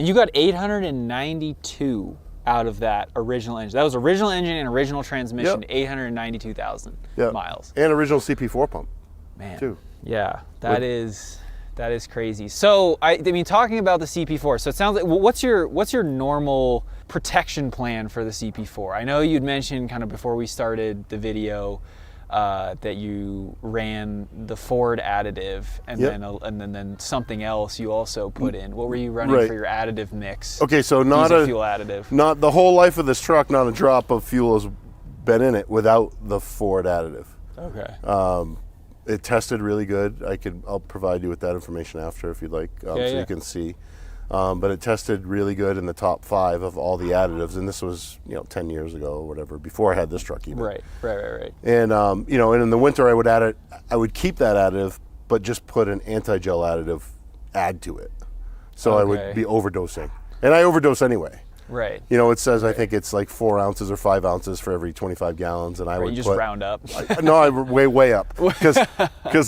And you got 892 out of that original engine. That was original engine and original transmission, 892,000 miles. And original CP4 pump, man, too. Yeah, that is crazy. So I mean, talking about the CP4, so it sounds like, what's your normal protection plan for the CP4? I know you'd mentioned kind of before we started the video that you ran the Ford additive and then something else you also put in. What were you running for your additive mix? Okay, so fuel additive. Not the whole life of this truck, not a drop of fuel has been in it without the Ford additive. Okay. It tested really good. I'll provide you with that information after if you'd like, so you can see. But it tested really good in the top 5 of all the additives, and this was 10 years ago or whatever, before I had this truck even. Right. And and in the winter I would keep that additive, but just put an anti-gel additive add to it, so I would be overdosing, and I overdose anyway. Right. It says I think it's like 4 ounces or 5 ounces for every 25 gallons, and I would just round up. No, I way up because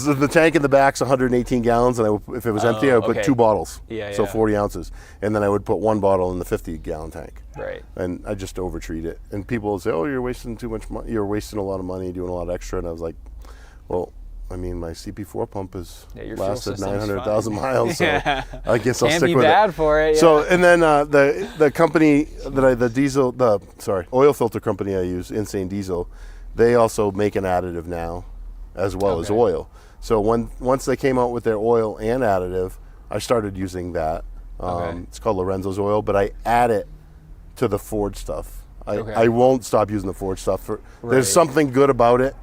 the tank in the back's 118 gallons, and if it was empty, I would put 2 bottles, so 40 ounces, and then I would put 1 bottle in the 50-gallon tank. Right. And I just overtreat it, and people would say, "Oh, you're wasting too much money. You're wasting a lot of money doing a lot extra," and I was like, "Well, I mean, my CP4 pump has lasted 900,000 miles, so I guess I'll stick with it." Can't be bad for it. Yeah. So, and then the company that oil filter company I use, Insane Diesel, they also make an additive now, as well as oil. So once they came out with their oil and additive, I started using that. It's called Lorenzo's oil, but I add it to the Ford stuff. I won't stop using the Ford stuff. There's something good about it.